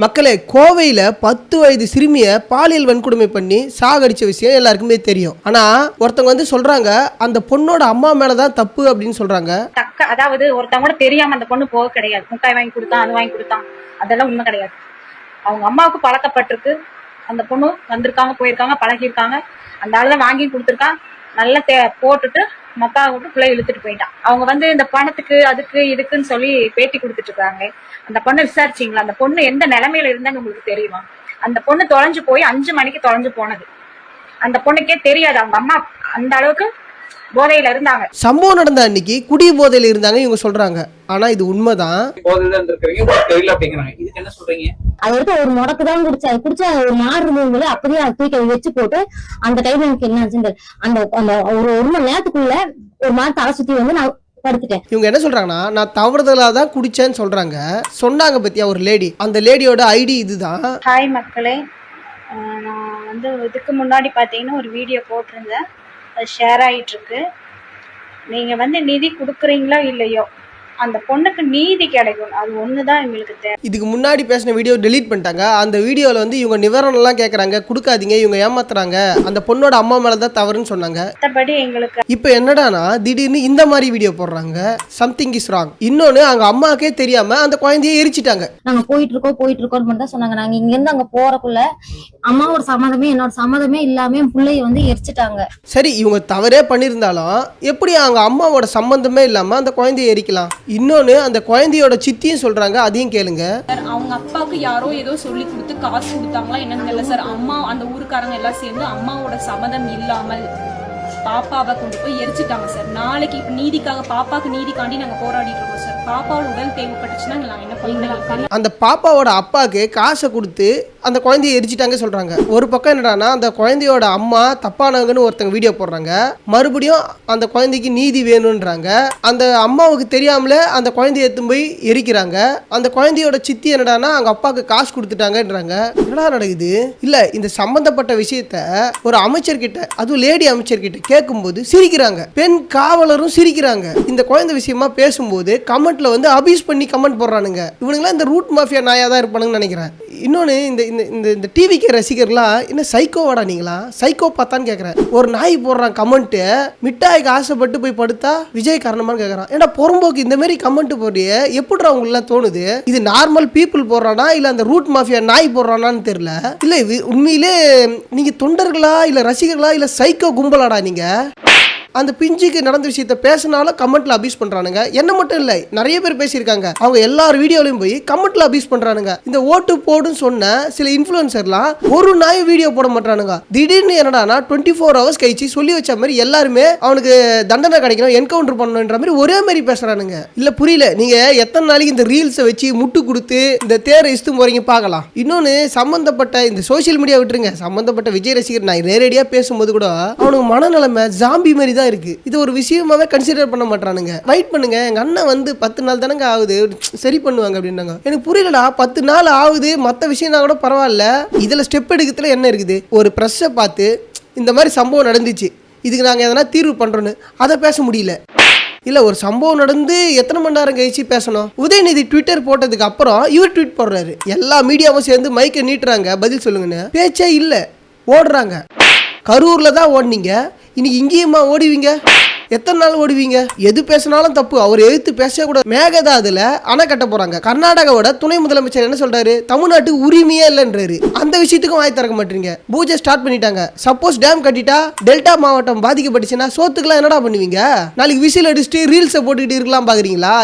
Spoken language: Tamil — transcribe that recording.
மக்களே, கோவையில 10 வயது சிறுமியை பாலியல் வன்கொடுமை பண்ணி சாகடிச்ச விஷயம் எல்லாருக்குமே தெரியும். ஆனா ஒருத்தவங்க சொல்றாங்க அந்த பொண்ணோட அம்மா மேலதான் தப்பு அப்படின்னு சொல்றாங்க. அதாவது ஒருத்தவங்க தெரியாம அந்த பொண்ணு போக கிடையாது. முட்டாய் வாங்கி கொடுத்தான், அது வாங்கி கொடுத்தான், அதெல்லாம் உண்மை கிடையாது. அவங்க அம்மாவுக்கு பழக்கப்பட்டிருக்கு. அந்த பொண்ணு வந்திருக்காங்க, போயிருக்காங்க, பழகிருக்காங்க. அந்த ஆளுதான் வாங்கி கொடுத்துருக்கான். நல்லா போட்டுட்டு மக்கா விட்டு பிள்ளை இழுத்துட்டு போயிட்டான். அவங்க இந்த பணத்துக்கு அதுக்கு இதுக்குன்னு சொல்லி பேட்டி கொடுத்துட்டு இருக்காங்க. அந்த பொண்ணை விசாரிச்சீங்களா? அந்த பொண்ணு எந்த நிலைமையில இருந்தான்னு உங்களுக்கு தெரியுமா? அந்த பொண்ணு தொலைஞ்சு போய் 5 மணிக்கு தொலைஞ்சு போனது. அந்த பொண்ணுக்கே தெரியாது அவங்க அம்மா அந்த அளவுக்கு போதையில இருந்தாங்க. சம்பவம் நடந்த அன்னைக்கு குடி போதையில இருந்தாங்க இவங்க சொல்றாங்க. ஆனா இது உண்மைதான். அது எடுத்து ஒரு முடக்கு தான் குடிச்சா ஒரு மாறு இருந்தவங்களே அப்படியே தூக்கி வச்சு போட்டு அந்த டைம் எனக்கு என்ன ஆச்சுன்னு அந்த அந்த ஒரு மணி நேரத்துக்குள்ள ஒரு மாதிரி தலை சுத்தி நான் படுத்துட்டேன். இவங்க என்ன சொல்றாங்கன்னா, நான் தவறுதலா தான் குடிச்சேன்னு சொல்றாங்க. சொன்னாங்க பத்தியா ஒரு லேடி, அந்த லேடியோட ஐடி இதுதான். ஹாய் மக்களே, நான் இதுக்கு முன்னாடி பார்த்தீங்கன்னா ஒரு வீடியோ போட்டிருந்தேன். அது ஷேர் ஆகிட்டு இருக்கு. நீங்கள் நிதி கொடுக்குறீங்களோ இல்லையோ அந்த பொண்ணுக்கு நீதி கிடைக்கும். அது ஒண்ணுதான் எங்களுக்கு தேவை. இதுக்கு முன்னாடி பேசின வீடியோ டெலீட் பண்ணிட்டாங்க. அந்த வீடியோல இவங்க நிவாரணம் எல்லாம் கேக்குறாங்க, கொடுக்காதீங்க, இவங்க ஏமாத்துறாங்க, அந்த பொண்ணோட அம்மா மேலதான் தவறுன்னு சொன்னாங்க. மற்றபடி எங்களுக்கு இப்ப என்னடானா திடீர்னு இந்த மாதிரி வீடியோ போடுறாங்க. Something is wrong. இன்னொன்னு அவங்க அம்மாக்கே தெரியாம அந்த குழந்தைய எரிச்சிட்டாங்க. நாங்க போயிட்டு இருக்கோம் மட்டும் சொன்னாங்க. நாங்க இங்க இருந்து அங்க போறக்குள்ள அம்மாவோட சம்மதமே என்னோட சம்மதமே இல்லாம என் பிள்ளைய எரிச்சிட்டாங்க. சரி, இவங்க தவறே பண்ணிருந்தாலும் எப்படி அவங்க அம்மாவோட சம்பந்தமே இல்லாம அந்த குழந்தைய எரிக்கலாம்? இன்னொன்னு அந்த குழந்தையோட சித்தியும் சொல்றாங்க, அதையும் கேளுங்க. அவங்க அப்பாவுக்கு யாரோ ஏதோ சொல்லி கொடுத்து காசு கொடுத்தாங்களா என்னன்னு தெரியல சார். அம்மா அந்த ஊருக்காரங்க எல்லாம் சேர்ந்து அம்மாவோட சம்மதம் இல்லாமல் பாப்பாவை கொண்டு போய் எரிச்சிட்டாங்க சார். நாளைக்கு நீதிக்காக பாப்பாக்கு நீதிக்காண்டி நாங்க போராடிட்டு இருக்கோம் சார். பாப்பாவோட உடல் தேவைப்பட்டுச்சுன்னா நான் என்ன பண்ணுவேன்? அந்த பாப்பாவோட அப்பாவுக்கு காசை கொடுத்து அந்த குழந்தைய எரிச்சிட்டாங்க சொல்றாங்க. ஒரு பக்கம் என்னடானா அந்த குழந்தையோட அம்மா தப்பானவங்கன்னு ஒருத்தங்க வீடியோ போடுறாங்க. மறுபடியும் அந்த குழந்தைக்கு நீதி வேணும்ன்றாங்க. அந்த அம்மாவுக்கு தெரியாமலே அந்த குழந்தைய எடுத்து போய் எரிக்கிறாங்க. அந்த குழந்தையோட சித்தி என்னடானா அவங்க அப்பாவுக்கு காசு கொடுத்துட்டாங்கன்றாங்க. என்னடா நடக்குது? இல்ல, இந்த சம்பந்தப்பட்ட விஷயத்த ஒரு அமைச்சர்கிட்ட, அதுவும் லேடி அமைச்சர்கிட்ட கேட்கும்போது சிரிக்கிறாங்க. பெண் காவலரும் சிரிக்கிறாங்க. இந்த குழந்தை விஷயமா பேசும்போது கமெண்ட்ல அபியூஸ் பண்ணி கமெண்ட் போடுறானுங்க. இவனுங்களாம் இந்த ரூட் மாஃபியா நாயா தான் இருப்பானுங்கன்னு நினைக்கிறேன். இன்னொன்னு இந்த டிவிக்கு ரசிகர்லாம் என்ன சைக்கோவாடா நீங்களா? சைக்கோ பார்த்தான்னு கேட்குறேன். ஒரு நாய் போடுறான் கமெண்ட், மிட்டாய்க்கு ஆசைப்பட்டு போய் படுத்தா விஜய் காரணமானு கேட்குறான். ஏன்னா பொறம்போக்கு இந்த மாதிரி கமெண்ட் போடுறிய எப்படிடா உங்களெல்லாம் தோணுது? இது நார்மல் பீப்புள் போடுறானா இல்ல அந்த ரூட் மாஃபியா நாய் போடுறானான்னு தெரியல. இல்ல உண்மையிலே நீங்க தொண்டர்களா இல்ல ரசிகர்களா இல்ல சைக்கோ கும்பலாடா நீங்க? அந்த பிஞ்சுக்கு நடந்த விஷயத்த பேசினாலும் கமெண்ட்ல அபியூஸ் பண்றானுங்க. என்ன மட்டும் இல்ல, நிறைய பேர் பேசியிருக்காங்க. அவங்க எல்லார் வீடியோலையும் போய் கமெண்ட்ல அபியூஸ் பண்றானுங்க. இந்த ஓட்டு போடுன்னு சொன்ன சில இன்ஃபுளுசர்லாம் ஒரு நாய் வீடியோ போட மாட்டானுங்க. திடீர்னு என்னடானா 24 hours கழிச்சு சொல்லி வச்ச மாதிரி எல்லாருமே அவனுக்கு தண்டனை கிடைக்கணும், என்கவுண்டர் பண்ணணுன்ற மாதிரி ஒரே மாதிரி பேசுறானுங்க. இல்ல புரியல, நீங்க எத்தனை நாளைக்கு இந்த ரீல்ஸை வச்சு முட்டு கொடுத்து இந்த தேரை இஸ்து போறீங்க பார்க்கலாம். இன்னொன்னு, சம்பந்தப்பட்ட இந்த சோசியல் மீடியா விட்டுருங்க, சம்பந்தப்பட்ட விஜய் ரசிகர் நான் நேரடியா பேசும்போது கூட அவனுக்கு மனநிலைமை ஜாம்பி மாதிரி இருக்கு. இது ஒரு விஷயமாவே கன்சிடர் பண்ண மாட்டானுங்க. வெயிட் பண்ணுங்க, எங்க அண்ணன் 10 நாள் தானங்க ஆகுது, சரி பண்ணுவாங்க அப்படின்னாங்க. எனக்கு புரியலடா, 10 நாள் ஆகுது, மற்ற விஷயம்னா கூட பரவாயில்ல, இதுல ஸ்டெப் எடுக்கிறதுல என்ன இருக்குது? ஒரு பிரஸ்ஸை பார்த்து இந்த மாதிரி சம்பவம் நடந்துச்சு, இதுக்கு நாங்கள் எதனா தீர்வு பண்றோன்னு அதை பேச முடியல. இல்ல, ஒரு சம்பவம் நடந்து எத்தனை மணி நேரம் கழிச்சு பேசணும்? உதயநிதி ட்விட்டர் போட்டதுக்கு அப்புறம் இவர் ட்வீட் போடுறாரு. எல்லா மீடியாவும் சேர்ந்து மைக்கை நீட்டுறாங்க, பதில் சொல்லுங்கன்னு. பேச்சே இல்லை, ஓடுறாங்க. கரூர்ல தான் ஓடுனீங்க, இன்னைக்கு இங்கேயுமா ஓடுவீங்க? எத்தனை நாள் ஓடுவீங்க? எது பேசினாலும் தப்பு, அவர் எழுத்து பேச கூட. மேகதாதுல அணை கட்ட போறாங்க. கர்நாடகாவோட துணை முதலமைச்சர் என்ன சொல்றாரு? தமிழ்நாட்டுக்கு உரிமையே இல்லைன்றாரு. அந்த விஷயத்துக்கும் வாய் திறக்க மாட்டீங்க. பூஜை ஸ்டார்ட் பண்ணிட்டாங்க. சப்போஸ் டேம் கட்டிட்டா டெல்டா மாவட்டம் பாதிக்கப்பட்டுச்சுன்னா சோத்துக்கெல்லாம் என்னடா பண்ணுவீங்க? நாளைக்கு விசில் அடிச்சுட்டு ரீல்ஸை போட்டுக்கிட்டு இருக்கலாம் பாக்குறீங்களா?